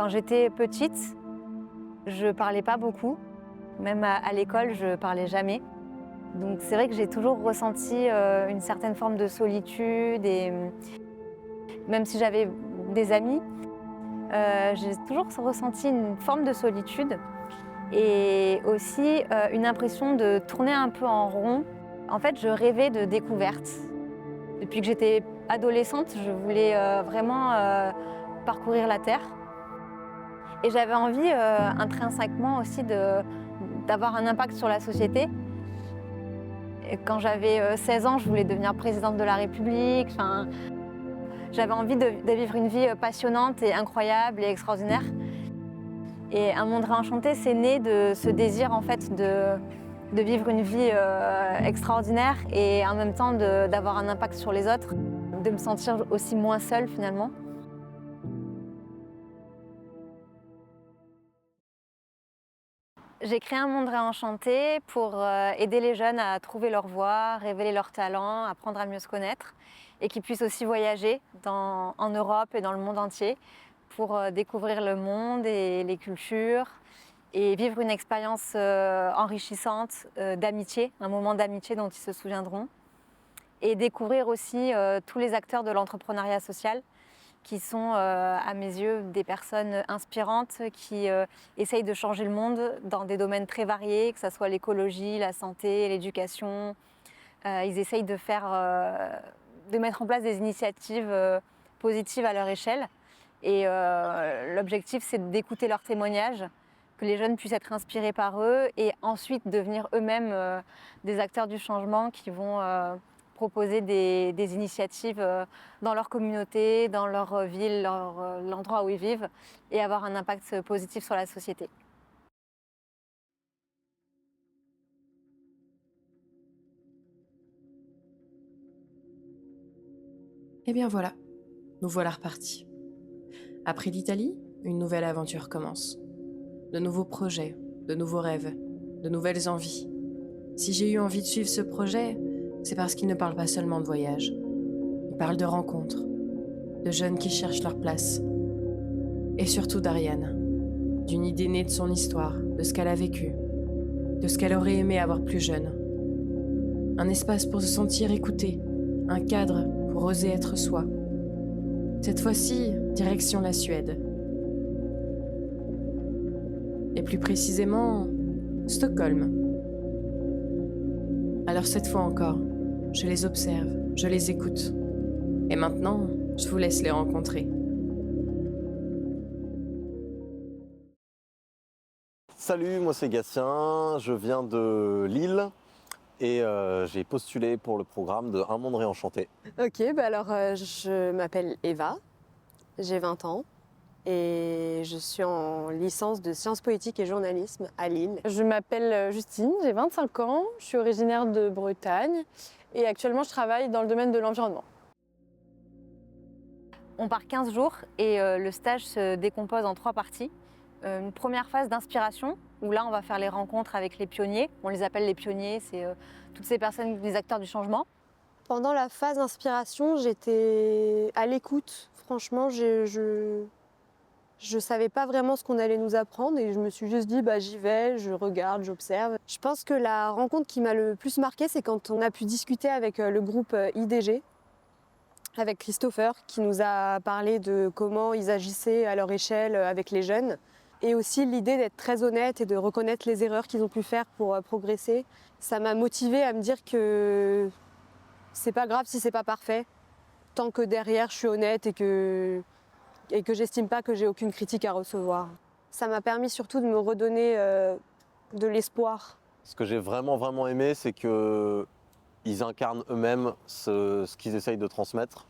Quand j'étais petite, je parlais pas beaucoup. Même à l'école, je parlais jamais. Donc c'est vrai que j'ai toujours ressenti une certaine forme de solitude et même si j'avais des amis, j'ai toujours ressenti une forme de solitude et aussi une impression de tourner un peu en rond. En fait, je rêvais de découvertes. Depuis que j'étais adolescente, je voulais vraiment parcourir la Terre. Et j'avais envie intrinsèquement aussi d'avoir un impact sur la société. Et quand j'avais 16 ans, je voulais devenir présidente de la République. Enfin, j'avais envie de vivre une vie passionnante et incroyable et extraordinaire. Et Un monde réenchanté, c'est né de ce désir en fait de vivre une vie extraordinaire et en même temps d'avoir un impact sur les autres, de me sentir aussi moins seule finalement. J'ai créé Un monde réenchanté pour aider les jeunes à trouver leur voie, révéler leurs talents, apprendre à mieux se connaître et qu'ils puissent aussi voyager en Europe et dans le monde entier pour découvrir le monde et les cultures et vivre une expérience enrichissante d'amitié, un moment d'amitié dont ils se souviendront et découvrir aussi tous les acteurs de l'entrepreneuriat social qui sont, à mes yeux, des personnes inspirantes qui essayent de changer le monde dans des domaines très variés, que ce soit l'écologie, la santé, l'éducation. Ils essayent de mettre en place des initiatives positives à leur échelle. Et l'objectif, c'est d'écouter leurs témoignages, que les jeunes puissent être inspirés par eux et ensuite devenir eux-mêmes des acteurs du changement qui vont proposer des initiatives dans leur communauté, dans leur ville, l'endroit où ils vivent et avoir un impact positif sur la société. Eh bien voilà, nous voilà repartis. Après l'Italie, une nouvelle aventure commence. De nouveaux projets, de nouveaux rêves, de nouvelles envies. Si j'ai eu envie de suivre ce projet, c'est parce qu'il ne parle pas seulement de voyage. Il parle de rencontres, de jeunes qui cherchent leur place. Et surtout d'Ariane, d'une idée née de son histoire, de ce qu'elle a vécu, de ce qu'elle aurait aimé avoir plus jeune. Un espace pour se sentir écouté, un cadre pour oser être soi. Cette fois-ci, direction la Suède. Et plus précisément, Stockholm. Alors cette fois encore, je les observe, je les écoute. Et maintenant, je vous laisse les rencontrer. Salut, moi c'est Gatien, je viens de Lille et j'ai postulé pour le programme de Un monde réenchanté. Ok, je m'appelle Eva, j'ai 20 ans et je suis en licence de sciences politiques et journalisme à Lille. Je m'appelle Justine, j'ai 25 ans, je suis originaire de Bretagne et actuellement je travaille dans le domaine de l'environnement. On part 15 jours et le stage se décompose en 3 parties. Une première phase d'inspiration, où là on va faire les rencontres avec les pionniers. On les appelle les pionniers, c'est toutes ces personnes, les acteurs du changement. Pendant la phase d'inspiration, j'étais à l'écoute. Franchement, je savais pas vraiment ce qu'on allait nous apprendre et je me suis juste dit j'y vais, je regarde, j'observe. Je pense que la rencontre qui m'a le plus marquée, c'est quand on a pu discuter avec le groupe IDG, avec Christopher, qui nous a parlé de comment ils agissaient à leur échelle avec les jeunes. Et aussi l'idée d'être très honnête et de reconnaître les erreurs qu'ils ont pu faire pour progresser. Ça m'a motivée à me dire que c'est pas grave si c'est pas parfait, tant que derrière je suis honnête et que j'estime pas que j'ai aucune critique à recevoir. Ça m'a permis surtout de me redonner de l'espoir. Ce que j'ai vraiment aimé, c'est qu'ils incarnent eux-mêmes ce qu'ils essayent de transmettre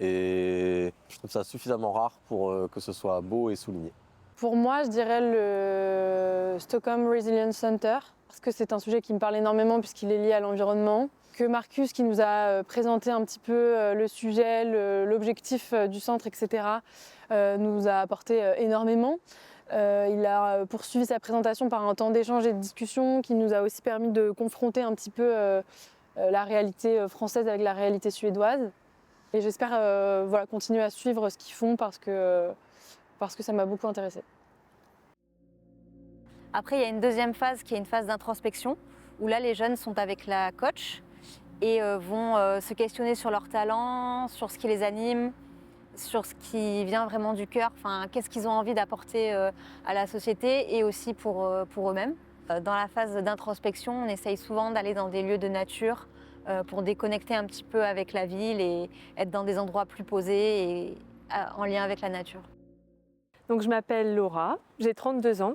et je trouve ça suffisamment rare pour que ce soit beau et souligné. Pour moi, je dirais le Stockholm Resilience Center, parce que c'est un sujet qui me parle énormément puisqu'il est lié à l'environnement. Que Marcus, qui nous a présenté un petit peu le sujet, l'objectif du centre, etc., nous a apporté énormément. Il a poursuivi sa présentation par un temps d'échange et de discussion qui nous a aussi permis de confronter un petit peu la réalité française avec la réalité suédoise. Et j'espère continuer à suivre ce qu'ils font parce que parce que ça m'a beaucoup intéressée. Après, il y a une deuxième phase qui est une phase d'introspection, où là, les jeunes sont avec la coach et vont se questionner sur leurs talents, sur ce qui les anime, sur ce qui vient vraiment du cœur, enfin, qu'est-ce qu'ils ont envie d'apporter à la société et aussi pour eux-mêmes. Dans la phase d'introspection, on essaye souvent d'aller dans des lieux de nature pour déconnecter un petit peu avec la ville et être dans des endroits plus posés et en lien avec la nature. Donc, je m'appelle Laura, j'ai 32 ans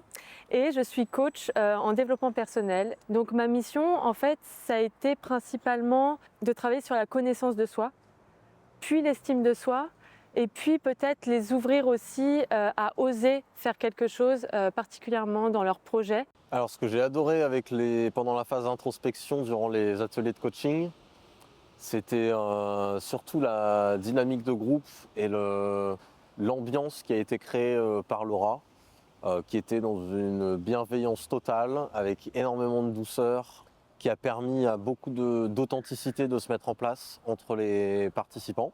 et je suis coach en développement personnel. Donc ma mission, en fait, ça a été principalement de travailler sur la connaissance de soi, puis l'estime de soi, et puis peut-être les ouvrir aussi à oser faire quelque chose, particulièrement dans leurs projets. Alors ce que j'ai adoré pendant la phase d'introspection durant les ateliers de coaching, c'était surtout la dynamique de groupe et l'ambiance qui a été créée par Laura, qui était dans une bienveillance totale, avec énormément de douceur, qui a permis à beaucoup d'authenticité de se mettre en place entre les participants.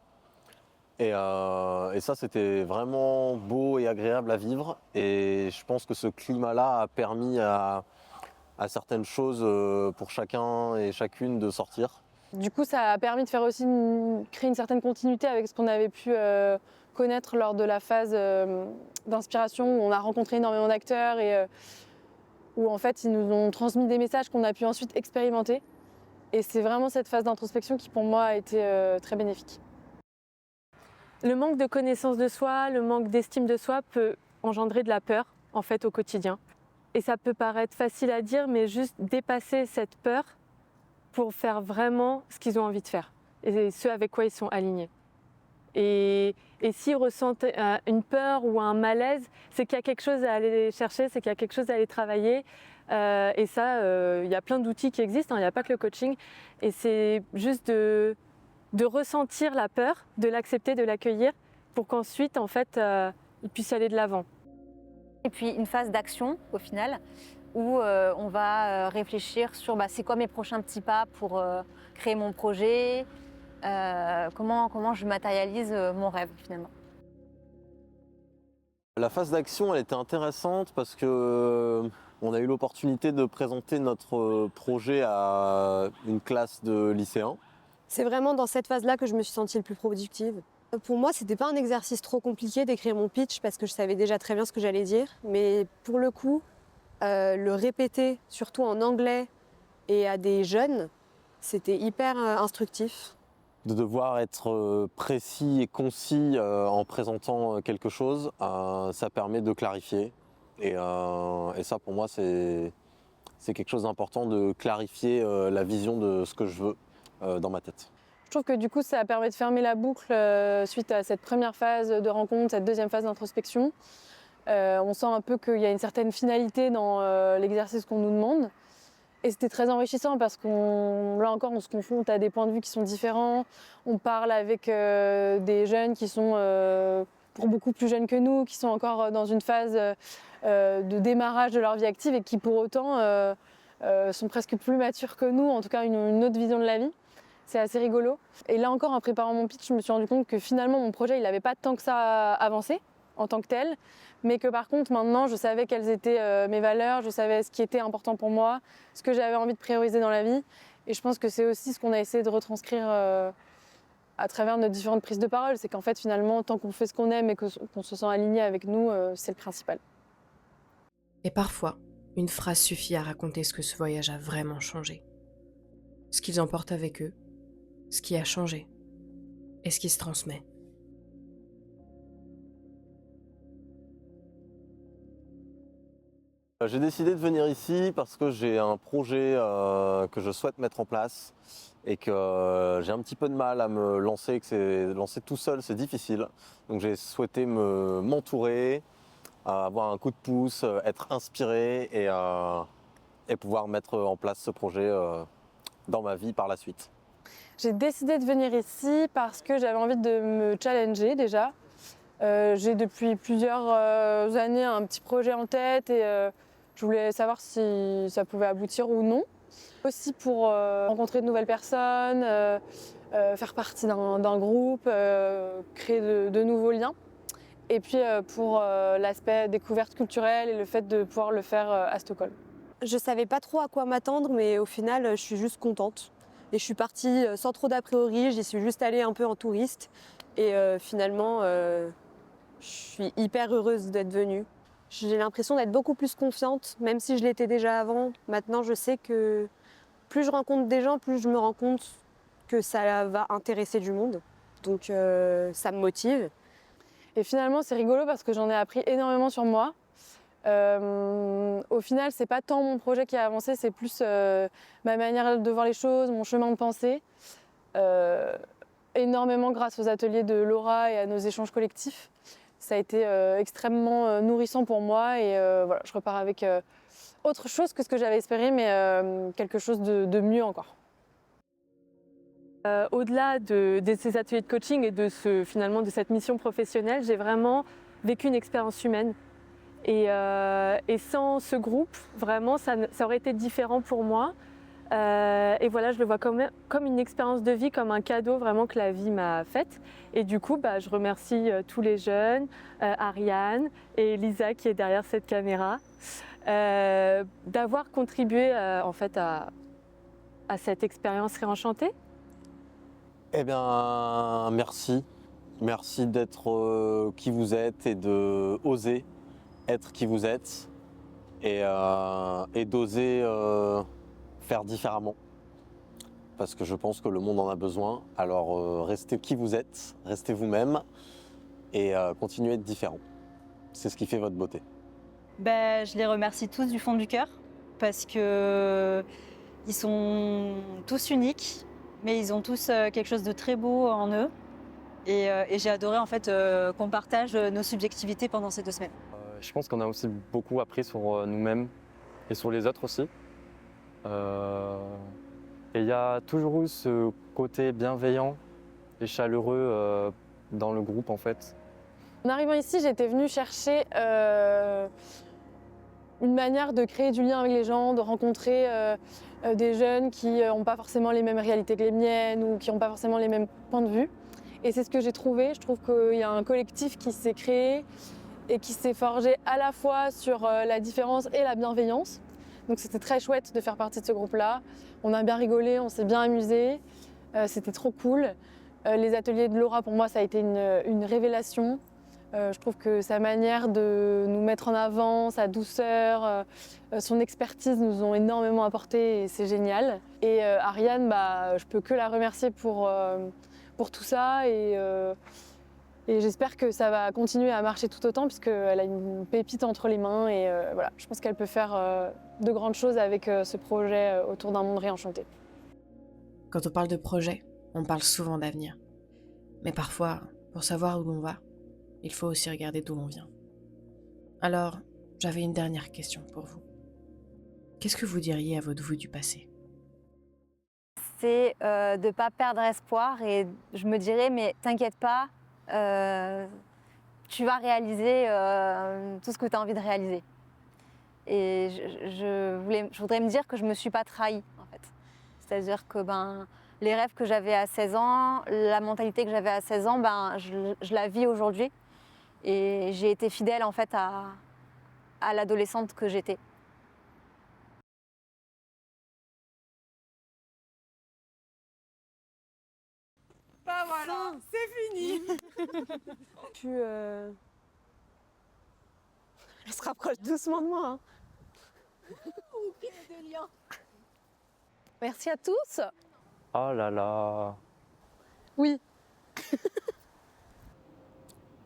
Et ça, c'était vraiment beau et agréable à vivre. Et je pense que ce climat-là a permis à certaines choses pour chacun et chacune de sortir. Du coup, ça a permis de faire aussi créer une certaine continuité avec ce qu'on avait pu connaître lors de la phase d'inspiration où on a rencontré énormément d'acteurs et où en fait ils nous ont transmis des messages qu'on a pu ensuite expérimenter. Et c'est vraiment cette phase d'introspection qui pour moi a été très bénéfique. Le manque de connaissance de soi, le manque d'estime de soi peut engendrer de la peur en fait au quotidien. Et ça peut paraître facile à dire, mais juste dépasser cette peur pour faire vraiment ce qu'ils ont envie de faire et ce avec quoi ils sont alignés. Et s'ils ressentent une peur ou un malaise, c'est qu'il y a quelque chose à aller chercher, c'est qu'il y a quelque chose à aller travailler. Et ça, il y a plein d'outils qui existent, il n'y a pas que le coaching. Et c'est juste de ressentir la peur, de l'accepter, de l'accueillir, pour qu'ensuite, en fait, ils puissent aller de l'avant. Et puis une phase d'action, au final, où on va réfléchir sur c'est quoi mes prochains petits pas pour créer mon projet, comment je matérialise mon rêve, finalement. La phase d'action, elle était intéressante parce que on a eu l'opportunité de présenter notre projet à une classe de lycéens. C'est vraiment dans cette phase-là que je me suis sentie le plus productive. Pour moi, c'était pas un exercice trop compliqué d'écrire mon pitch parce que je savais déjà très bien ce que j'allais dire. Mais pour le coup, le répéter, surtout en anglais et à des jeunes, c'était hyper instructif. De devoir être précis et concis en présentant quelque chose, ça permet de clarifier. Et ça, pour moi, c'est quelque chose d'important de clarifier la vision de ce que je veux dans ma tête. Je trouve que du coup, ça permet de fermer la boucle suite à cette première phase de rencontre, cette deuxième phase d'introspection. On sent un peu qu'il y a une certaine finalité dans l'exercice qu'on nous demande. Et c'était très enrichissant parce là encore, on se confronte à des points de vue qui sont différents. On parle avec des jeunes qui sont pour beaucoup plus jeunes que nous, qui sont encore dans une phase de démarrage de leur vie active et qui pour autant sont presque plus matures que nous, en tout cas une autre vision de la vie. C'est assez rigolo. Et là encore, en préparant mon pitch, je me suis rendu compte que finalement, mon projet, il n'avait pas tant que ça avancé en tant que tel, mais que par contre, maintenant, je savais quelles étaient mes valeurs, je savais ce qui était important pour moi, ce que j'avais envie de prioriser dans la vie. Et je pense que c'est aussi ce qu'on a essayé de retranscrire à travers nos différentes prises de parole. C'est qu'en fait, finalement, tant qu'on fait ce qu'on aime et qu'on se sent aligné avec nous, c'est le principal. Et parfois, une phrase suffit à raconter ce que ce voyage a vraiment changé. Ce qu'ils emportent avec eux, ce qui a changé et ce qui se transmet. J'ai décidé de venir ici parce que j'ai un projet que je souhaite mettre en place et que j'ai un petit peu de mal à me lancer, lancer tout seul, c'est difficile. Donc j'ai souhaité m'entourer, avoir un coup de pouce, être inspiré et pouvoir mettre en place ce projet dans ma vie par la suite. J'ai décidé de venir ici parce que j'avais envie de me challenger déjà. J'ai depuis plusieurs années un petit projet en tête et je voulais savoir si ça pouvait aboutir ou non. Aussi pour rencontrer de nouvelles personnes, faire partie d'un groupe, créer de nouveaux liens. Et puis pour l'aspect découverte culturelle et le fait de pouvoir le faire à Stockholm. Je savais pas trop à quoi m'attendre, mais au final, je suis juste contente. Et je suis partie sans trop d'a priori, j'y suis juste allée un peu en touriste. Et finalement, je suis hyper heureuse d'être venue. J'ai l'impression d'être beaucoup plus confiante, même si je l'étais déjà avant. Maintenant, je sais que plus je rencontre des gens, plus je me rends compte que ça va intéresser du monde. Donc ça me motive. Et finalement, c'est rigolo parce que j'en ai appris énormément sur moi. Au final, c'est pas tant mon projet qui a avancé, c'est plus ma manière de voir les choses, mon chemin de pensée. Énormément grâce aux ateliers de Laura et à nos échanges collectifs. Ça a été extrêmement nourrissant pour moi et voilà, je repars avec autre chose que ce que j'avais espéré, mais quelque chose de mieux encore. Au-delà de ces ateliers de coaching et finalement de cette mission professionnelle, j'ai vraiment vécu une expérience humaine. Et sans ce groupe, vraiment, ça aurait été différent pour moi. Et voilà, je le vois comme une expérience de vie, comme un cadeau vraiment que la vie m'a fait. Et du coup, je remercie tous les jeunes, Ariane et Lisa qui est derrière cette caméra, d'avoir contribué en fait à cette expérience réenchantée. Eh bien, merci. Merci d'être qui vous êtes et de oser être qui vous êtes et d'oser faire différemment. Parce que je pense que le monde en a besoin. Alors restez qui vous êtes, restez vous-même et continuez d'être différent. C'est ce qui fait votre beauté. Je les remercie tous du fond du cœur parce que ils sont tous uniques, mais ils ont tous quelque chose de très beau en eux. Et j'ai adoré en fait qu'on partage nos subjectivités pendant ces 2 semaines. Je pense qu'on a aussi beaucoup appris sur nous-mêmes et sur les autres aussi. Et il y a toujours eu ce côté bienveillant et chaleureux dans le groupe en fait. En arrivant ici, j'étais venue chercher une manière de créer du lien avec les gens, de rencontrer des jeunes qui n'ont pas forcément les mêmes réalités que les miennes ou qui n'ont pas forcément les mêmes points de vue. Et c'est ce que j'ai trouvé. Je trouve qu'il y a un collectif qui s'est créé et qui s'est forgé à la fois sur la différence et la bienveillance. Donc c'était très chouette de faire partie de ce groupe-là. On a bien rigolé, on s'est bien amusé. C'était trop cool. Les ateliers de Laura, pour moi, ça a été une révélation. Je trouve que sa manière de nous mettre en avant, sa douceur, son expertise nous ont énormément apporté et c'est génial. Et Ariane, je peux que la remercier pour tout ça et j'espère que ça va continuer à marcher tout autant puisqu'elle a une pépite entre les mains et voilà, je pense qu'elle peut faire de grandes choses avec ce projet autour d'un monde réenchanté. Quand on parle de projet, on parle souvent d'avenir. Mais parfois, pour savoir où l'on va, il faut aussi regarder d'où l'on vient. Alors, j'avais une dernière question pour vous. Qu'est-ce que vous diriez à votre vous du passé ? C'est de ne pas perdre espoir et je me dirais, mais t'inquiète pas, tu vas réaliser tout ce que tu as envie de réaliser. Et je voudrais me dire que je ne me suis pas trahie, en fait. C'est-à-dire que les rêves que j'avais à 16 ans, la mentalité que j'avais à 16 ans, je la vis aujourd'hui. Et j'ai été fidèle, en fait, à l'adolescente que j'étais. Voilà, c'est fini. Puis, elle se rapproche doucement de moi. Hein. Merci à tous. Oh là là. Oui.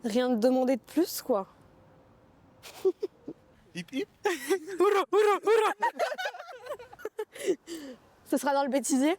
Rien de demander de plus, quoi. Hip hip. Ce sera dans le bêtisier.